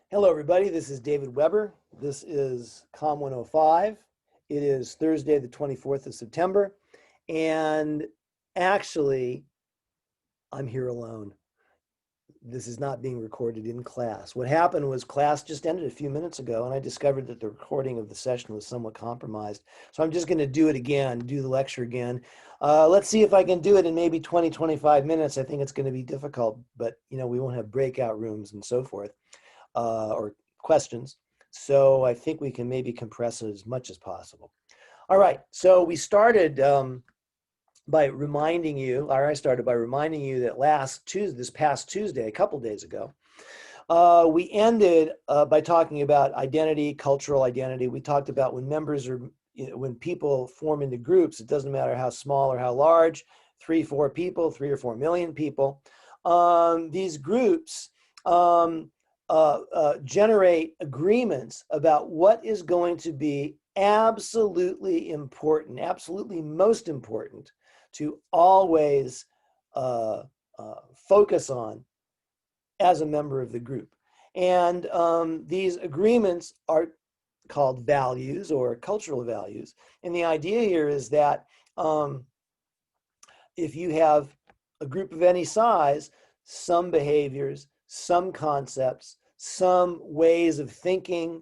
Hello, everybody. This is David Weber. This is COM 105. It is Thursday, the 24th of September. And actually, I'm here alone. This is not being recorded in class. What happened was class just ended a few minutes ago, and I discovered that the recording of the session was somewhat compromised. So I'm just going to do it again, do the lecture again. Let's see if I can do it in maybe 20, 25 minutes. I think it's going to be difficult, but we won't have breakout rooms and so forth. Or questions. So I think we can maybe compress it as much as possible. All right, so we started by reminding you, or I started by reminding you that this past Tuesday, a couple days ago, we ended by talking about identity, cultural identity. We talked about when people form into groups, it doesn't matter how small or how large, 3, 4 people, 3 or 4 million people. These groups generate agreements about what is going to be absolutely important, absolutely most important to always focus on as a member of the group. And these agreements are called values or cultural values. And the idea here is that if you have a group of any size, some behaviors, some concepts, some ways of thinking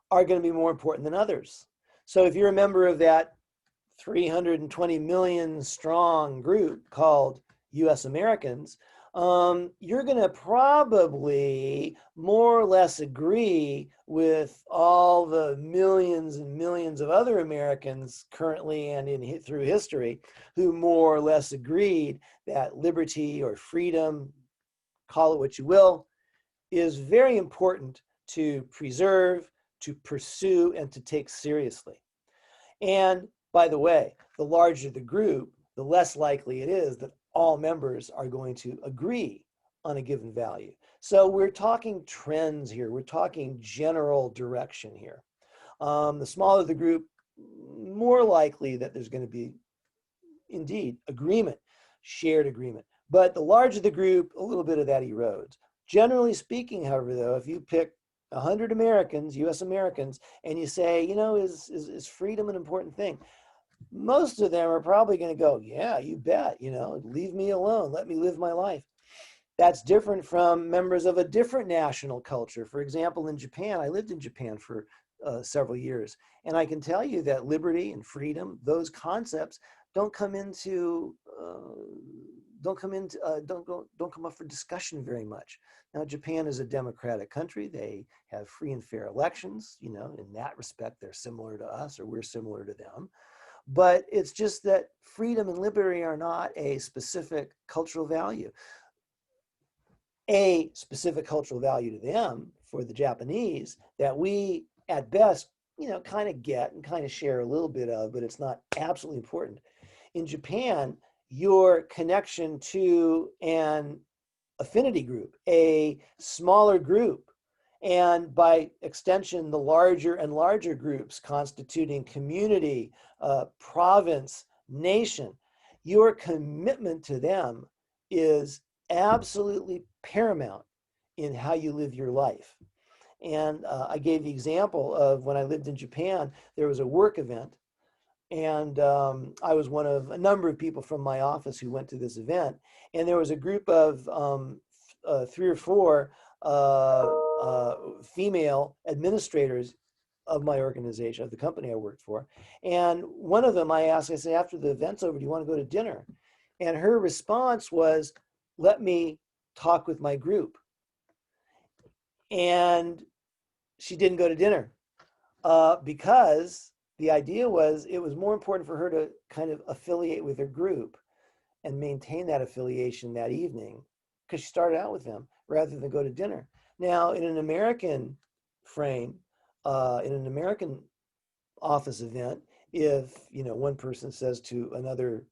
are going to be more important than others. So if you're a member of that 320 million strong group called US Americans, you're going to probably more or less agree with all the millions and millions of other Americans currently and through history who more or less agreed that liberty or freedom, call it what you will, is very important to preserve, to pursue, and to take seriously. And by the way, the larger the group, the less likely it is that all members are going to agree on a given value. So we're talking trends here. We're talking general direction here. The smaller the group, more likely that there's going to be, indeed, agreement, shared agreement. But the larger the group, a little bit of that erodes. Generally speaking, however, though, if you pick 100 Americans, US Americans, and you say, is freedom an important thing? Most of them are probably going to go, yeah, you bet, leave me alone, let me live my life. That's different from members of a different national culture. For example, in Japan, I lived in Japan for several years, and I can tell you that liberty and freedom, those concepts, don't come up for discussion very much. Now, Japan is a democratic country. They have free and fair elections. In that respect, they're similar to us, or we're similar to them. But it's just that freedom and liberty are not a specific cultural value. A specific cultural value to them, for the Japanese, that we at best, kind of get and kind of share a little bit of, but it's not absolutely important. In Japan, your connection to an affinity group, a smaller group, and by extension, the larger and larger groups constituting community, province, nation, your commitment to them is absolutely paramount in how you live your life. And I gave the example of when I lived in Japan, there was a work event, and I was one of a number of people from my office who went to this event, and there was a group of 3 or 4 female administrators of my organization, of the company I worked for. And one of them I said, after the event's over, do you want to go to dinner? And her response was, let me talk with my group. And she didn't go to dinner because the idea was it was more important for her to kind of affiliate with her group and maintain that affiliation that evening because she started out with them rather than go to dinner. Now, in an American frame, in an American office event, if one person says to another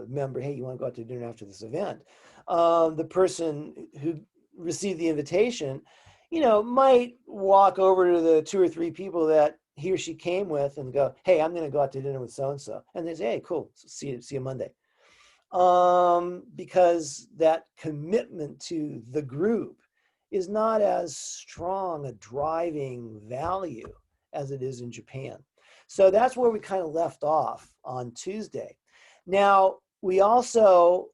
member, hey, you want to go out to dinner after this event, the person who received the invitation, might walk over to the 2 or 3 people that he or she came with and go, hey, I'm going to go out to dinner with so-and-so. And they say, hey, cool, see you Monday. Because that commitment to the group is not as strong a driving value as it is in Japan. So that's where we kind of left off on Tuesday. Now, we also,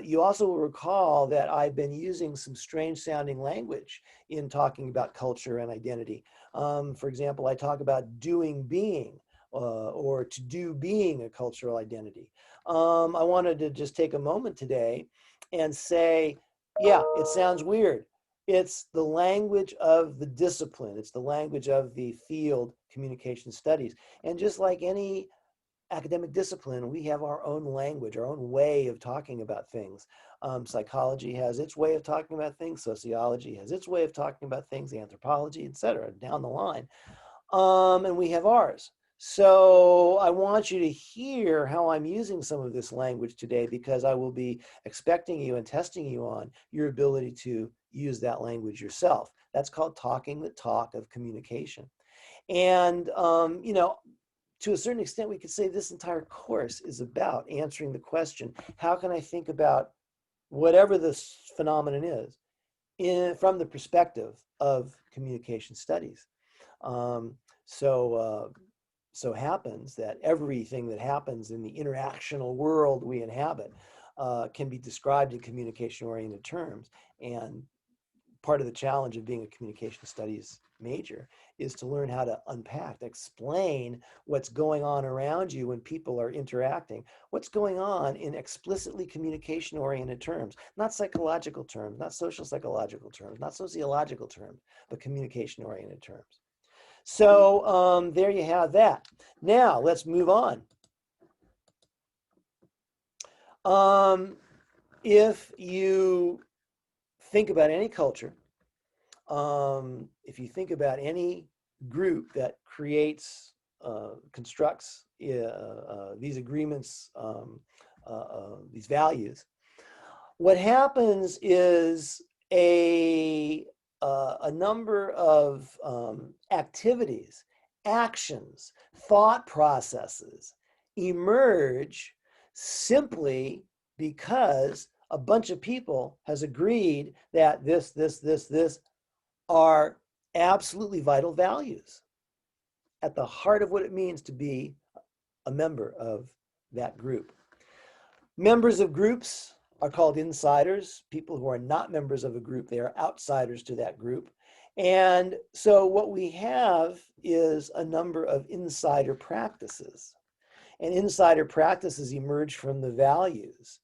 you also will recall that I've been using some strange sounding language in talking about culture and identity. For example, I talk about doing being, or to do being a cultural identity. I wanted to just take a moment today and say, yeah, it sounds weird. It's the language of the discipline. It's the language of the field, communication studies. And just like any academic discipline, we have our own language, our own way of talking about things. Psychology has its way of talking about things. Sociology has its way of talking about things. Anthropology, et cetera, down the line. And we have ours. So I want you to hear how I'm using some of this language today, because I will be expecting you and testing you on your ability to use that language yourself. That's called talking the talk of communication. And, to a certain extent, we could say this entire course is about answering the question, how can I think about whatever this phenomenon is from the perspective of communication studies? Um, so happens that everything that happens in the interactional world we inhabit can be described in communication-oriented terms. And part of the challenge of being a communication studies major is to learn how to unpack, explain what's going on around you when people are interacting, what's going on in explicitly communication-oriented terms, not psychological terms, not social psychological terms, not sociological terms, but communication-oriented terms. So there you have that. Now let's move on. If you think about any culture, if you think about any group that creates, constructs these agreements, these values, what happens is a number of activities, actions, thought processes emerge simply because a bunch of people has agreed that this are absolutely vital values at the heart of what it means to be a member of that group. Members of groups are called insiders. People who are not members of a group, they are outsiders to that group. And so what we have is a number of insider practices. And insider practices emerge from the values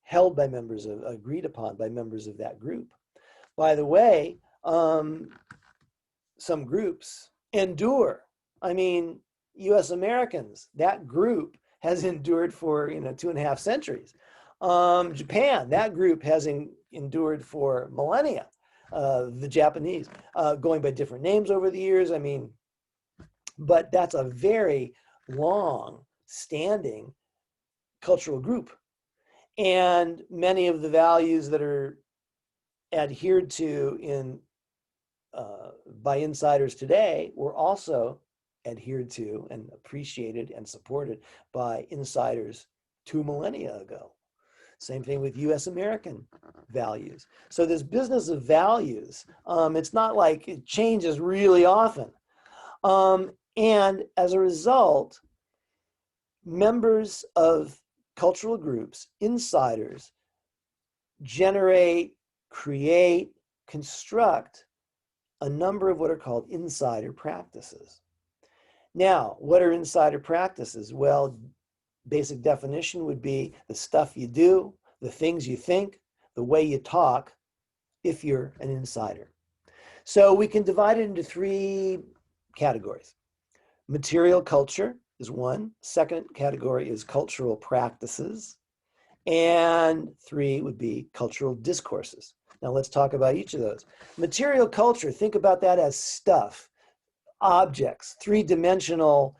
held by members of, agreed upon by members of that group. By the way, some groups endure. I mean, US Americans, that group has endured for 2.5 centuries. Japan, that group has endured for millennia. The Japanese, going by different names over the years. I mean, but that's a very long standing cultural group. And many of the values that are adhered to by insiders today were also adhered to and appreciated and supported by insiders 2 millennia ago. Same thing with US American values. So this business of values, it's not like it changes really often. And as a result, members of cultural groups, insiders, generate, create, construct a number of what are called insider practices. Now, what are insider practices? Well, basic definition would be the stuff you do, the things you think, the way you talk, if you're an insider. So we can divide it into 3 categories. Material culture is one. Second category is cultural practices. And 3 would be cultural discourses. Now let's talk about each of those. Material culture, think about that as stuff, objects, 3-dimensional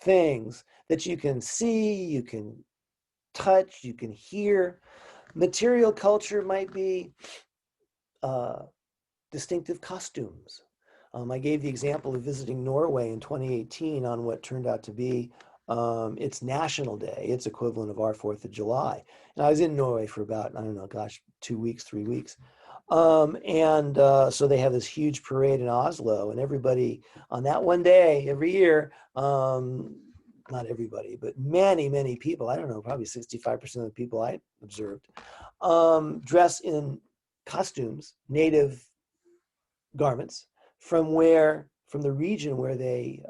things that you can see, you can touch, you can hear. Material culture might be distinctive costumes. I gave the example of visiting Norway in 2018 on what turned out to be It's National Day. It's equivalent of our 4th of July. And I was in Norway for about, I don't know, gosh, 2 weeks, 3 weeks. So they have this huge parade in Oslo, and everybody on that one day every year, not everybody, but many, many people, I don't know, probably 65% of the people I observed, dress in costumes, native garments from the region where they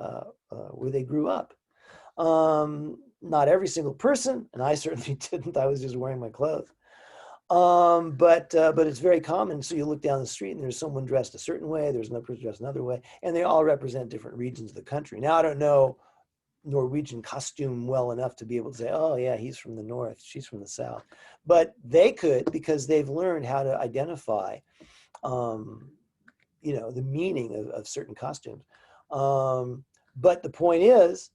grew up. Not every single person, and I certainly didn't. I was just wearing my clothes. But it's very common. So you look down the street and there's someone dressed a certain way, there's another person dressed another way, and they all represent different regions of the country. Now I don't know Norwegian costume well enough to be able to say, oh yeah, he's from the north, she's from the south, but they could, because they've learned how to identify, um, the meaning of certain costumes. But the point is,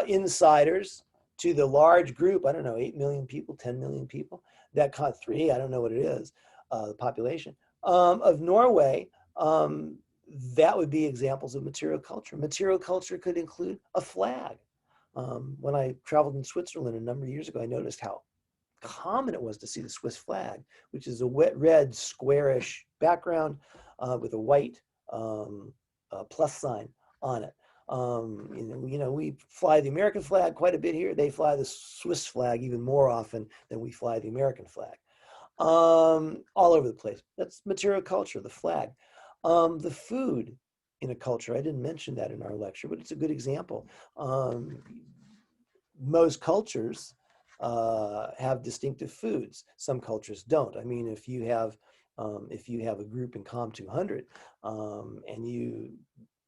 insiders to the large group, I don't know, 8 million people, 10 million people, that caught three, I don't know what it is, the population of Norway, that would be examples of material culture. Material culture could include a flag. When I traveled in Switzerland a number of years ago, I noticed how common it was to see the Swiss flag, which is a wet red squarish background with a white plus sign on it. We fly the American flag quite a bit here. They fly the Swiss flag even more often than we fly the American flag. All over the place. That's material culture, the flag. The food in a culture, I didn't mention that in our lecture, but it's a good example. Most cultures have distinctive foods. Some cultures don't. I mean, if you have a group in COM 200 and you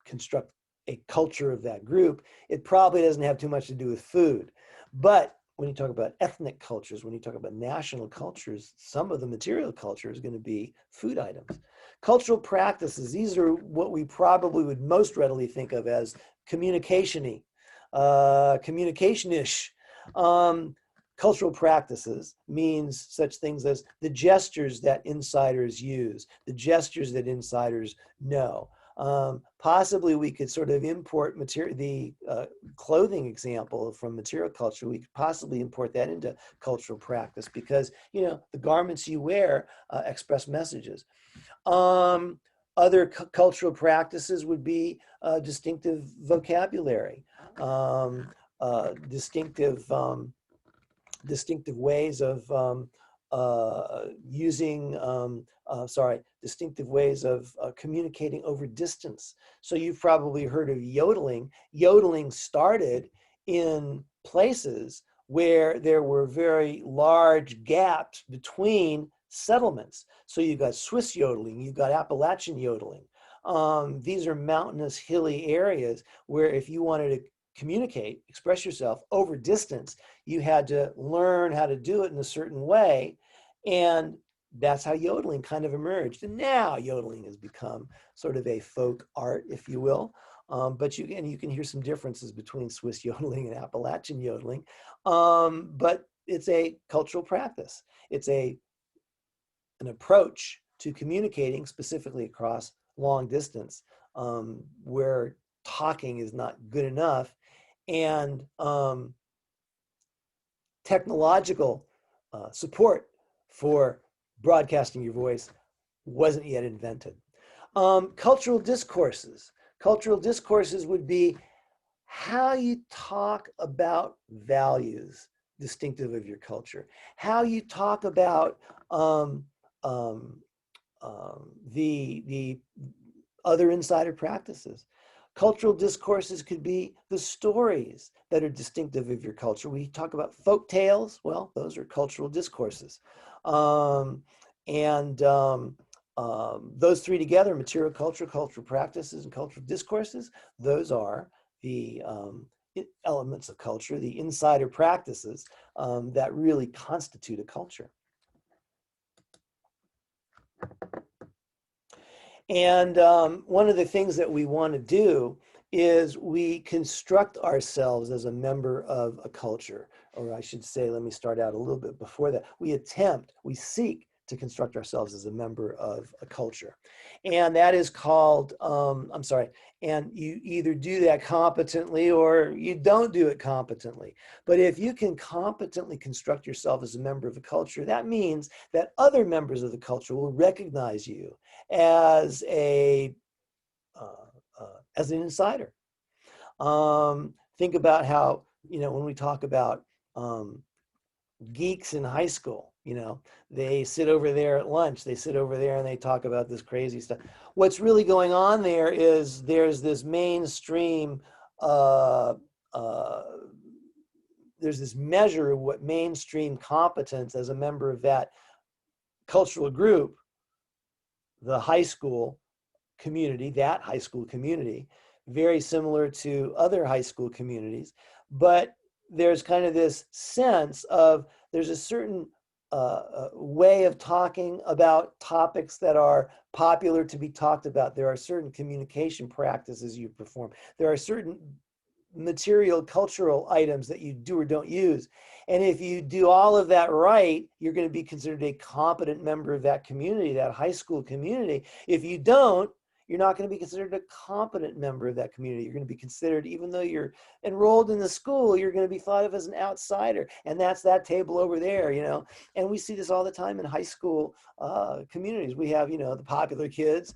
construct a culture of that group, it probably doesn't have too much to do with food. But when you talk about ethnic cultures, when you talk about national cultures, some of the material culture is going to be food items. Cultural practices, these are what we probably would most readily think of as communication-y, communication-ish. Cultural practices means such things as the gestures that insiders use, the gestures that insiders know. Possibly we could sort of import the clothing example from material culture. We could possibly import that into cultural practice because, the garments you wear express messages. Other cultural practices would be distinctive vocabulary, distinctive ways of distinctive ways of communicating over distance. So you've probably heard of yodeling. Yodeling started in places where there were very large gaps between settlements. So you've got Swiss yodeling, you've got Appalachian yodeling. These are mountainous, hilly areas where if you wanted to communicate, express yourself over distance, you had to learn how to do it in a certain way. And that's how yodeling kind of emerged. And now yodeling has become sort of a folk art, if you will. But you can hear some differences between Swiss yodeling and Appalachian yodeling. But it's a cultural practice. It's an approach to communicating specifically across long distance, where talking is not good enough, and technological support for broadcasting your voice wasn't yet invented. Cultural discourses. Cultural discourses would be how you talk about values distinctive of your culture, how you talk about the other insider practices. Cultural discourses could be the stories that are distinctive of your culture. We talk about folk tales. Well, those are cultural discourses. Those three together, material culture, cultural practices, and cultural discourses, those are the elements of culture, the insider practices that really constitute a culture. And one of the things that we want to do is we construct ourselves as a member of a culture, or I should say, let me start out a little bit before that. We seek to construct ourselves as a member of a culture. And that is called, I'm sorry, and you either do that competently or you don't do it competently. But if you can competently construct yourself as a member of a culture, that means that other members of the culture will recognize you as as an insider. Think about how, when we talk about geeks in high school, they sit over there at lunch, they sit over there and they talk about this crazy stuff. What's really going on there is there's this mainstream, uh, uh, there's this measure of what mainstream competence as a member of that cultural group, the high school community, that high school community, very similar to other high school communities. But there's kind of this sense of there's a certain way of talking about topics that are popular to be talked about. There are certain communication practices you perform. There are certain material cultural items that you do or don't use. And if you do all of that right, you're going to be considered a competent member of that community, that high school community. If you don't, you're not going to be considered a competent member of that community. You're going to be considered, even though you're enrolled in the school, you're going to be thought of as an outsider. And that's that table over there, And we see this all the time in high school communities. We have, the popular kids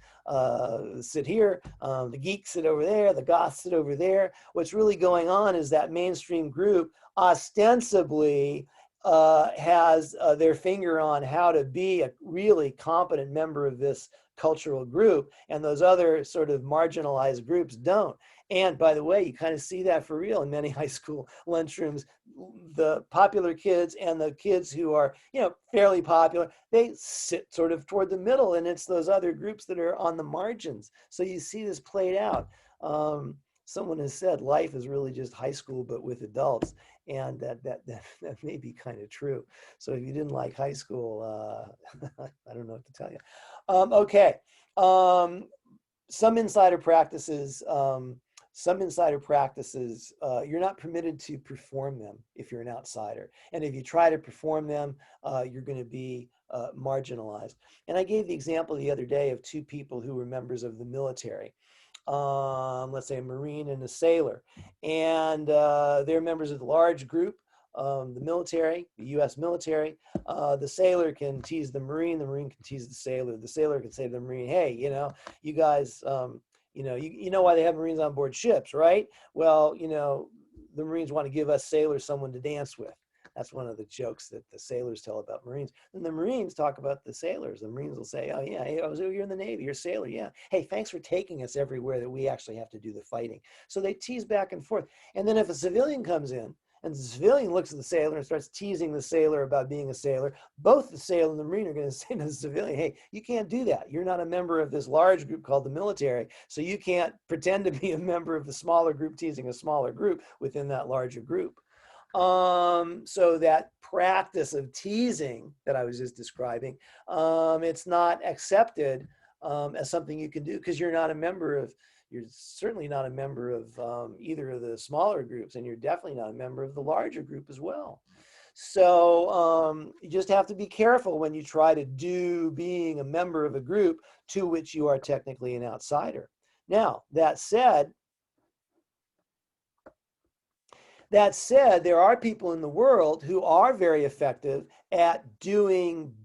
sit here, the geeks sit over there, the goths sit over there. What's really going on is that mainstream group ostensibly has their finger on how to be a really competent member of this cultural group, and those other sort of marginalized groups don't. And by the way, you kind of see that for real in many high school lunchrooms. The popular kids and the kids who are, fairly popular, they sit sort of toward the middle, and it's those other groups that are on the margins. So you see this played out. Someone has said life is really just high school, but with adults. And that may be kind of true. So if you didn't like high school, I don't know what to tell you. Okay. Some insider practices, you're not permitted to perform them if you're an outsider. And if you try to perform them, you're going to be marginalized. And I gave the example the other day of two people who were members of the military. Let's say a Marine and a sailor. And they're members of the large group, the military, the US military. The sailor can tease the Marine can tease the sailor can say to the Marine, hey, you guys, you know why they have Marines on board ships, right? Well, the Marines want to give us sailors someone to dance with. That's one of the jokes that the sailors tell about Marines. And the Marines talk about the sailors. The Marines will say, oh, yeah, hey, you're in the Navy, you're a sailor, yeah. Hey, thanks for taking us everywhere that we actually have to do the fighting. So they tease back and forth. And then if a civilian comes in, and the civilian looks at the sailor and starts teasing the sailor about being a sailor, both the sailor and the Marine are going to say to the civilian, hey, you can't do that. You're not a member of this large group called the military, so you can't pretend to be a member of the smaller group teasing a smaller group within that larger group. So that practice of teasing that I was just describing, it's not accepted as something you can do because you're certainly not a member of either of the smaller groups, and you're definitely not a member of the larger group as well. So you just have to be careful when you try to do being a member of a group to which you are technically an outsider. Now, that said, there are people in the world who are very effective at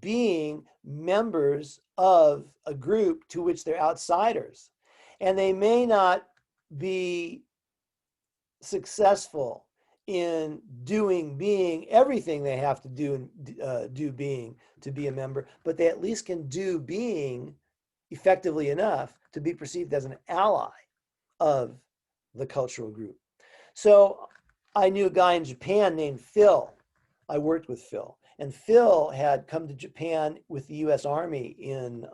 being members of a group to which they're outsiders. And they may not be successful in being everything they have to do being to be a member, but they at least can do being effectively enough to be perceived as an ally of the cultural group. So I knew a guy in Japan named Phil. I worked with Phil, and Phil had come to Japan with the U.S. Army in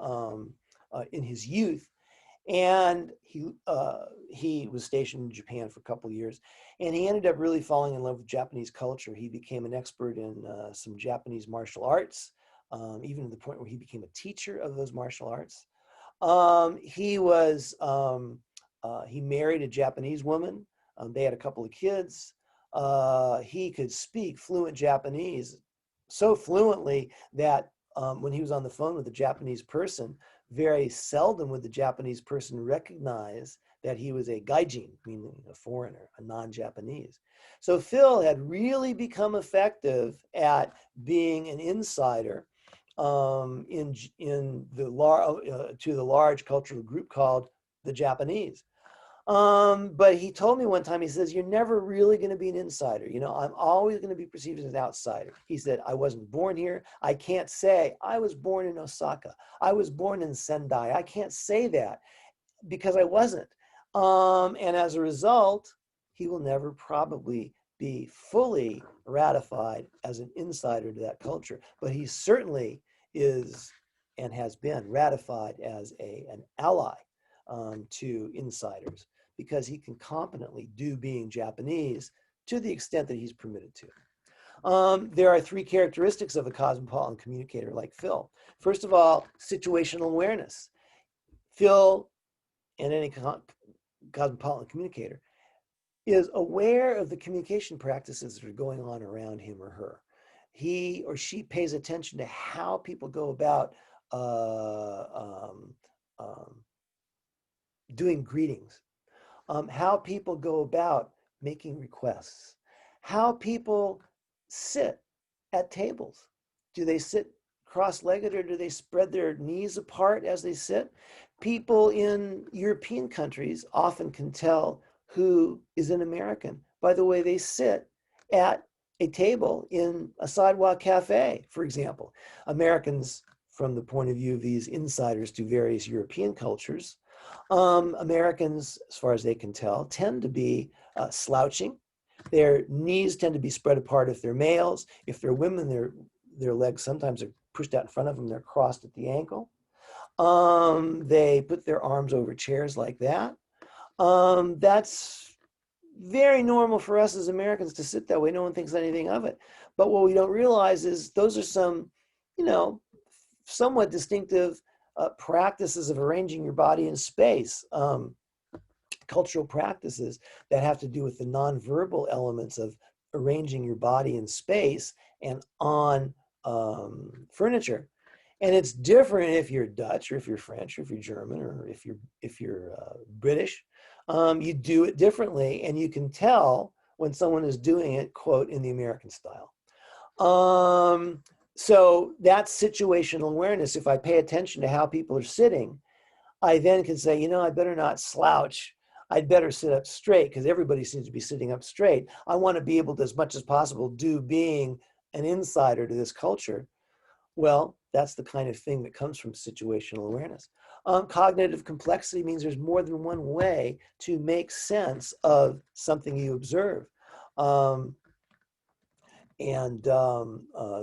his youth, and he was stationed in Japan for a couple of years, and he ended up really falling in love with Japanese culture. He became an expert in some Japanese martial arts, even to the point where he became a teacher of those martial arts. He married a Japanese woman. They had a couple of kids. He could speak fluent Japanese so fluently that when he was on the phone with a Japanese person, very seldom would the Japanese person recognize that he was a gaijin, meaning a foreigner, a non-Japanese. So Phil had really become effective at being an insider in the to the large cultural group called the Japanese. But he told me one time, he says, you're never really going to be an insider. You know, I'm always going to be perceived as an outsider. He said, I wasn't born here. I can't say I was born in Osaka. I was born in Sendai. I can't say that because I wasn't. And as a result, he will never probably be fully ratified as an insider to that culture. But he certainly is and has been ratified as an ally to insiders, because he can competently do being Japanese to the extent that he's permitted to. There are three characteristics of a cosmopolitan communicator like Phil. First of all, situational awareness. Phil, and any cosmopolitan communicator, is aware of the communication practices that are going on around him or her. He or she pays attention to how people go about doing greetings, how people go about making requests, how people sit at tables. Do they sit cross-legged or do they spread their knees apart as they sit? People in European countries often can tell who is an American by the way they sit at a table in a sidewalk cafe, for example. Americans, from the point of view of these insiders to various European cultures, Americans, as far as they can tell, tend to be slouching. Their knees tend to be spread apart if they're males. If they're women, their legs sometimes are pushed out in front of them. They're crossed at the ankle. They put their arms over chairs like that. That's very normal for us as Americans to sit that way. No one thinks anything of it. But what we don't realize is those are some, you know, somewhat distinctive practices of arranging your body in space, cultural practices that have to do with the nonverbal elements of arranging your body in space and on furniture. And it's different if you're Dutch or if you're French or if you're German or if you're British. You do it differently, and you can tell when someone is doing it, quote, in the American style. So that's situational awareness. If I pay attention to how people are sitting, I then can say, you know, I better not slouch. I'd better sit up straight because everybody seems to be sitting up straight. I want to be able to, as much as possible, do being an insider to this culture. Well, that's the kind of thing that comes from situational awareness. Cognitive complexity means there's more than one way to make sense of something you observe. The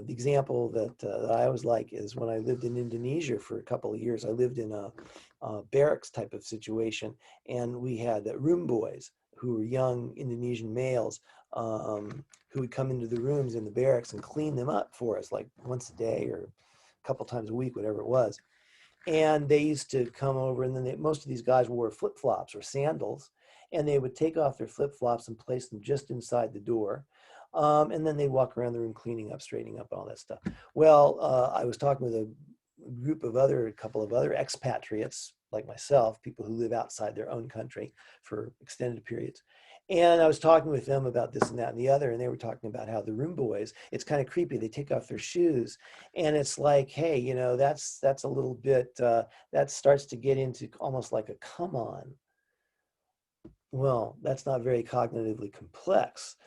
example that I always like is when I lived in Indonesia for a couple of years. I lived in a barracks type of situation, and we had room boys who were young Indonesian males who would come into the rooms in the barracks and clean them up for us, like once a day or a couple times a week, whatever it was. And they used to come over, and then most of these guys wore flip-flops or sandals, and they would take off their flip-flops and place them just inside the door. And then they walk around the room cleaning up, straightening up, all that stuff. Well, I was talking with a couple of other expatriates like myself, people who live outside their own country for extended periods. And I was talking with them about this and that and the other, and they were talking about how the room boys, it's kind of creepy. They take off their shoes, and it's like, hey, you know, that's a little bit, that starts to get into almost like a come on. Well, that's not very cognitively complex.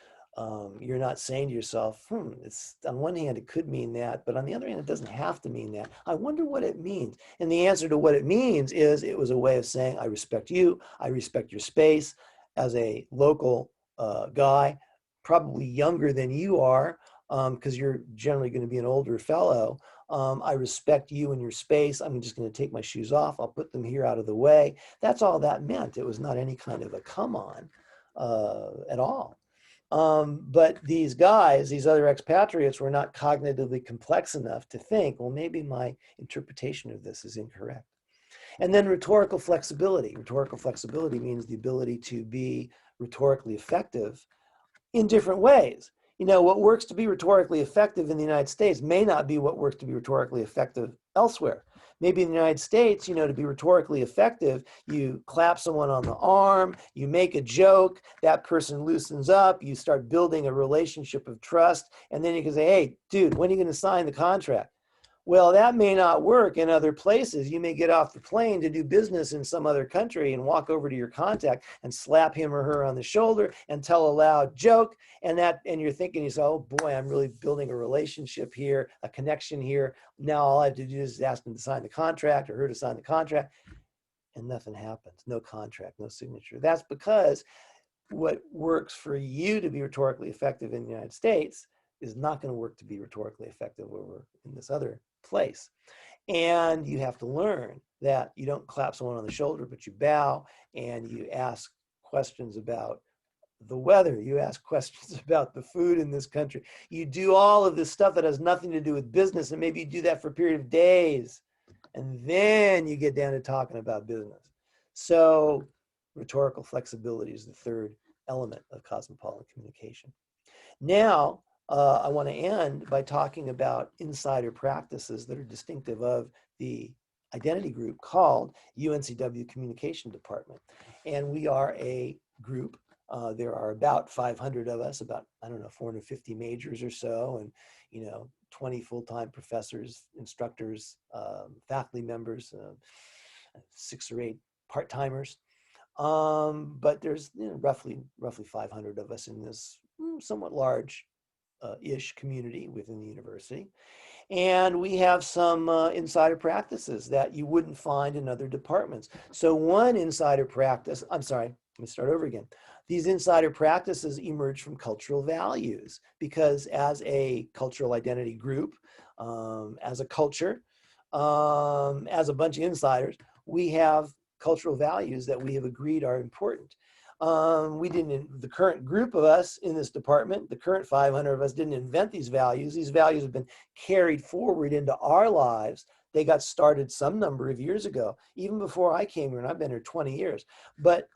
You're not saying to yourself, it's on one hand, it could mean that, but on the other hand, it doesn't have to mean that. I wonder what it means. And the answer to what it means is it was a way of saying, I respect you, I respect your space as a local guy, probably younger than you are, because you're generally going to be an older fellow. I respect you and your space. I'm just going to take my shoes off. I'll put them here out of the way. That's all that meant. It was not any kind of a come on at all. But these guys, these other expatriates, were not cognitively complex enough to think, well, maybe my interpretation of this is incorrect. And then rhetorical flexibility. Rhetorical flexibility means the ability to be rhetorically effective in different ways. You know, what works to be rhetorically effective in the United States may not be what works to be rhetorically effective elsewhere. Maybe in the United States, you know, to be rhetorically effective, you clap someone on the arm, you make a joke, that person loosens up, you start building a relationship of trust, and then you can say, hey, dude, when are you going to sign the contract? Well, that may not work in other places. You may get off the plane to do business in some other country and walk over to your contact and slap him or her on the shoulder and tell a loud joke. And you're thinking, oh boy, I'm really building a relationship here, a connection here. Now all I have to do is ask them to sign the contract or her to sign the contract, and nothing happens. No contract, no signature. That's because what works for you to be rhetorically effective in the United States is not going to work to be rhetorically effective over in this other place. And you have to learn that you don't clap someone on the shoulder, but you bow and you ask questions about the weather. You ask questions about the food in this country. You do all of this stuff that has nothing to do with business, and maybe you do that for a period of days. And then you get down to talking about business. So rhetorical flexibility is the third element of cosmopolitan communication. Now, I want to end by talking about insider practices that are distinctive of the identity group called UNCW Communication Department. And we are a group. There are about 500 of us, about, I don't know, 450 majors or so, and, 20 full-time professors, instructors, faculty members, 6 or 8 part-timers. But there's roughly 500 of us in this somewhat large ish community within the university. And we have some insider practices that you wouldn't find in other departments. So one insider practice, I'm sorry, let me start over again. These insider practices emerge from cultural values because as a cultural identity group, as a culture, as a bunch of insiders, we have cultural values that we have agreed are important. The current group of us in this department, the current 500 of us didn't invent these values. These values have been carried forward into our lives. They got started some number of years ago, even before I came here, and I've been here 20 years. But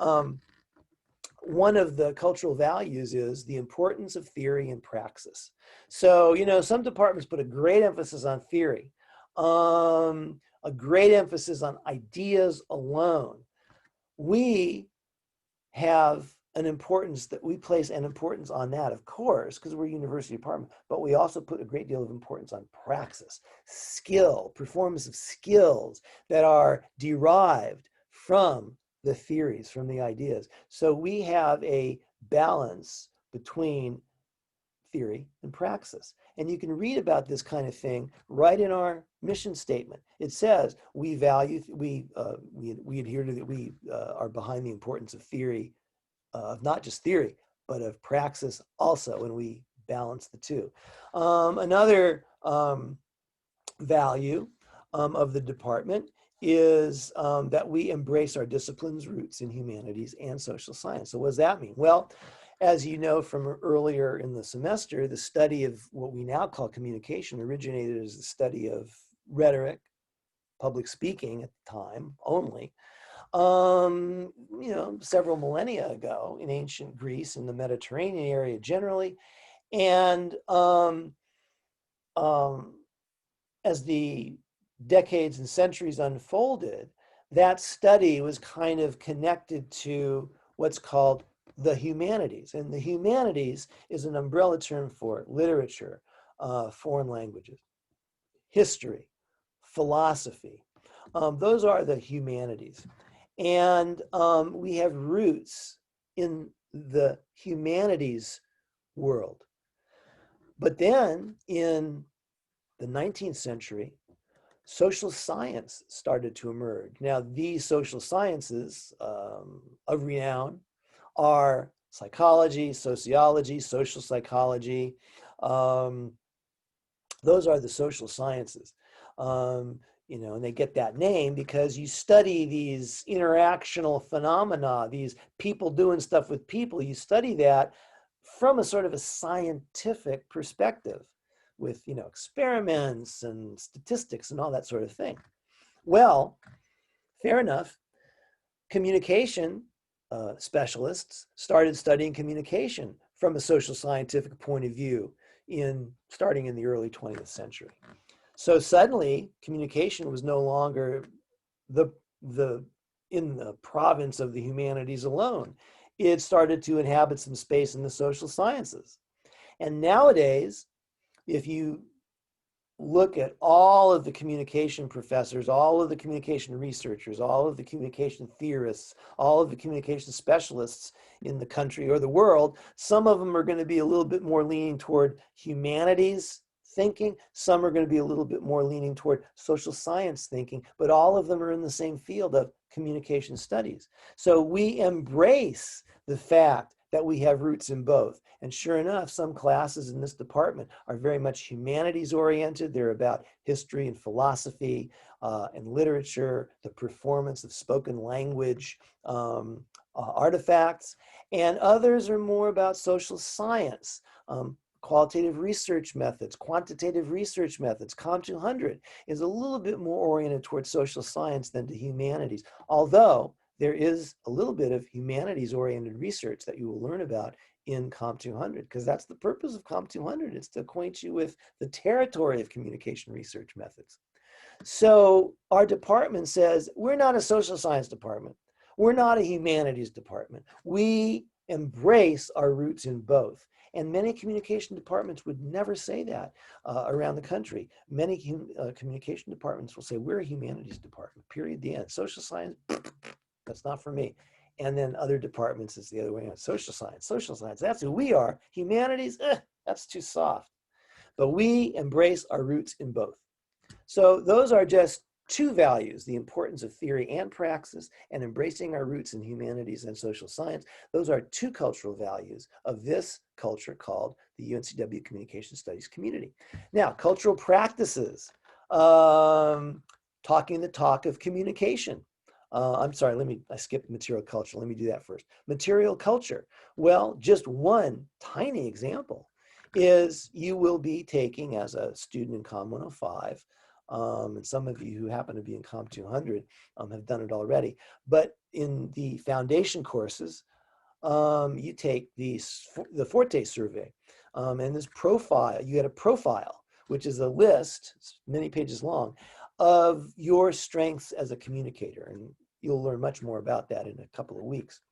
one of the cultural values is the importance of theory and praxis. So, some departments put a great emphasis on theory, a great emphasis on ideas alone. We have an importance that we place an importance on that, of course, because we're a university department, but we also put a great deal of importance on praxis, skill, performance of skills that are derived from the theories, from the ideas. So we have a balance between theory and praxis. And you can read about this kind of thing right in our mission statement. It says we value, we adhere to, we are behind the importance of theory, of not just theory, but of praxis also, and we balance the two. Another value of the department is that we embrace our discipline's roots in humanities and social science. So what does that mean? Well, as you know from earlier in the semester, the study of what we now call communication originated as the study of rhetoric, public speaking at the time only, several millennia ago in ancient Greece and the Mediterranean area generally. And as the decades and centuries unfolded, that study was kind of connected to what's called the humanities. And the humanities is an umbrella term for literature, foreign languages, history, philosophy. Those are the humanities. And we have roots in the humanities world. But then in the 19th century, social science started to emerge. Now, these social sciences of renown are psychology, sociology, social psychology. Those are the social sciences. And they get that name because you study these interactional phenomena, these people doing stuff with people. You study that from a sort of a scientific perspective with, experiments and statistics and all that sort of thing. Well, fair enough. Communication specialists started studying communication from a social scientific point of view starting in the early 20th century. So suddenly communication was no longer the in the province of the humanities alone. It started to inhabit some space in the social sciences. And nowadays, if you look at all of the communication professors, all of the communication researchers, all of the communication theorists, all of the communication specialists in the country or the world, some of them are going to be a little bit more leaning toward humanities thinking, some are going to be a little bit more leaning toward social science thinking, but all of them are in the same field of communication studies. So we embrace the fact that we have roots in both. And sure enough, some classes in this department are very much humanities oriented. They're about history and philosophy and literature, the performance of spoken language artifacts. And others are more about social science, qualitative research methods, quantitative research methods. COM 200 is a little bit more oriented towards social science than to humanities, although there is a little bit of humanities-oriented research that you will learn about in COM 200, because that's the purpose of COM 200. It's to acquaint you with the territory of communication research methods. So our department says, we're not a social science department. We're not a humanities department. We embrace our roots in both. And many communication departments would never say that around the country. Many communication departments will say, we're a humanities department, period, the end. Social science, that's not for me. And then other departments, it's the other way around. Social science, that's who we are. Humanities, that's too soft. But we embrace our roots in both. So those are just two values, the importance of theory and praxis and embracing our roots in humanities and social science. Those are two cultural values of this culture called the UNCW Communication Studies community. Now, cultural practices, talking the talk of communication. I'm sorry, I skipped material culture. Let me do that first. Material culture. Well, just one tiny example is you will be taking as a student in COM 105, and some of you who happen to be in COM 200 have done it already, but in the foundation courses, you take the Forte survey, and this profile, you get a profile, which is a list, it's many pages long, of your strengths as a communicator, and you'll learn much more about that in a couple of weeks.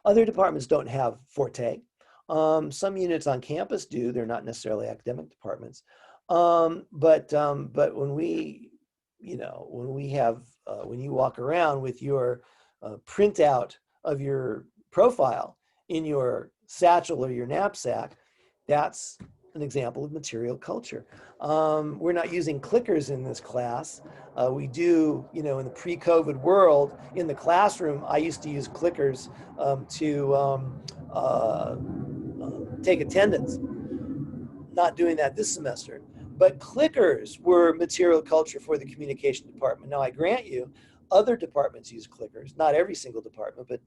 Other departments don't have Forte. Some units on campus do. They're not necessarily academic departments. But when we, when you walk around with your printout of your profile in your satchel or your knapsack, that's an example of material culture. We're not using clickers in this class. We do, in the pre-COVID world, in the classroom, I used to use clickers to take attendance. Not doing that this semester. But clickers were material culture for the communication department. Now, I grant you, other departments use clickers. Not every single department, but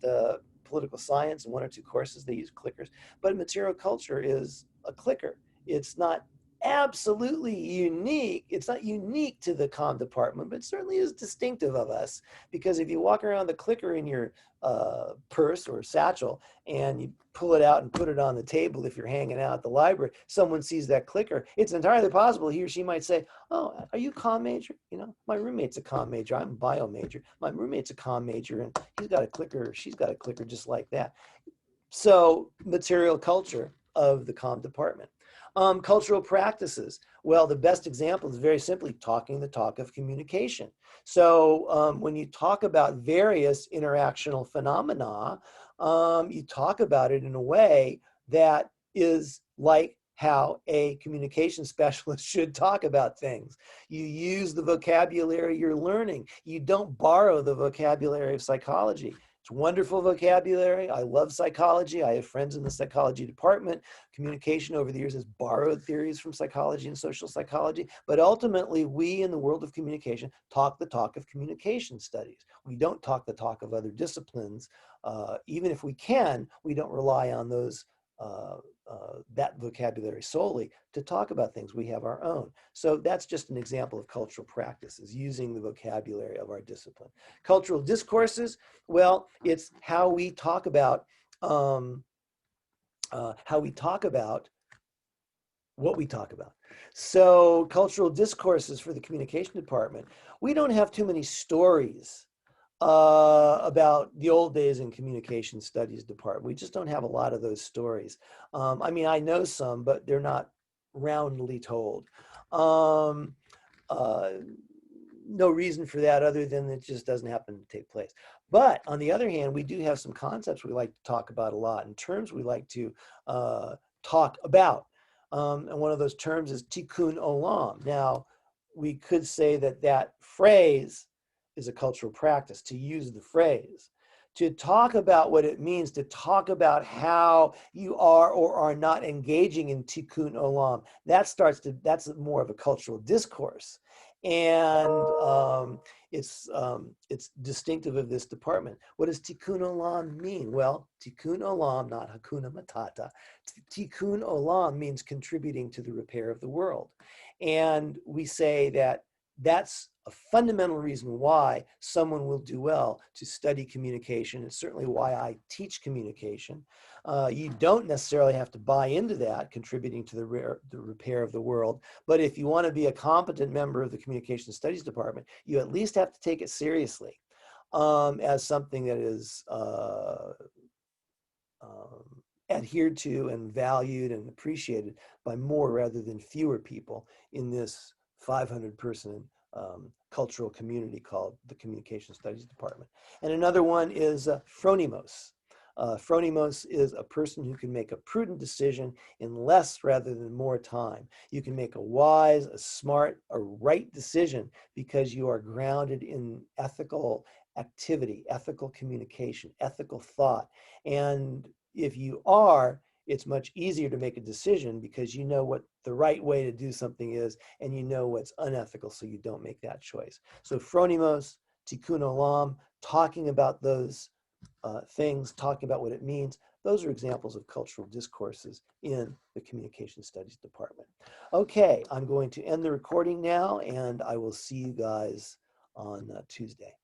political science and one or two courses, they use clickers. But material culture is a clicker. It's not absolutely unique. It's not unique to the comm department, but certainly is distinctive of us. Because if you walk around the clicker in your purse or satchel and you pull it out and put it on the table, if you're hanging out at the library, someone sees that clicker, it's entirely possible he or she might say, oh, are you a comm major? My roommate's a comm major. I'm a bio major. My roommate's a comm major, and he's got a clicker, or she's got a clicker just like that. So material culture of the comm department. Cultural practices. Well, the best example is very simply talking the talk of communication. So when you talk about various interactional phenomena, you talk about it in a way that is like how a communication specialist should talk about things. You use the vocabulary you're learning. You don't borrow the vocabulary of psychology. It's wonderful vocabulary. I love psychology. I have friends in the psychology department. Communication over the years has borrowed theories from psychology and social psychology. But ultimately, we in the world of communication talk the talk of communication studies. We don't talk the talk of other disciplines. Even if we can, we don't rely on those that vocabulary solely to talk about things. We have our own. So that's just an example of cultural practices, using the vocabulary of our discipline. Cultural discourses, well, it's how we talk about how we talk about what we talk about. So cultural discourses for the communication department. We don't have too many stories about the old days in communication studies department. We just don't have a lot of those stories. I mean, I know some, but they're not roundly told. Um, uh, no reason for that other than it just doesn't happen to take place. But on the other hand, we do have some concepts we like to talk about a lot and terms we like to talk about. And one of those terms is tikkun olam. Now, we could say that that phrase is a cultural practice, to use the phrase, to talk about what it means, to talk about how you are or are not engaging in tikkun olam. That's more of a cultural discourse. And it's distinctive of this department. What does tikkun olam mean? Well, tikkun olam, not hakuna matata. Tikkun olam means contributing to the repair of the world. And we say that that's a fundamental reason why someone will do well to study communication. It's certainly why I teach communication. You don't necessarily have to buy into that, contributing to the repair of the world. But if you want to be a competent member of the communication studies department, you at least have to take it seriously as something that is adhered to and valued and appreciated by more rather than fewer people in this 500-person cultural community called the Communication Studies Department. And another one is phronimos. Phronimos is a person who can make a prudent decision in less rather than more time. You can make a wise, a smart, a right decision because you are grounded in ethical activity, ethical communication, ethical thought. And if you are, it's much easier to make a decision because you know what the right way to do something is and you know what's unethical, so you don't make that choice. So phronimos, tikkun olam, talking about those things, talking about what it means, those are examples of cultural discourses in the Communication Studies Department. Okay, I'm going to end the recording now, and I will see you guys on Tuesday.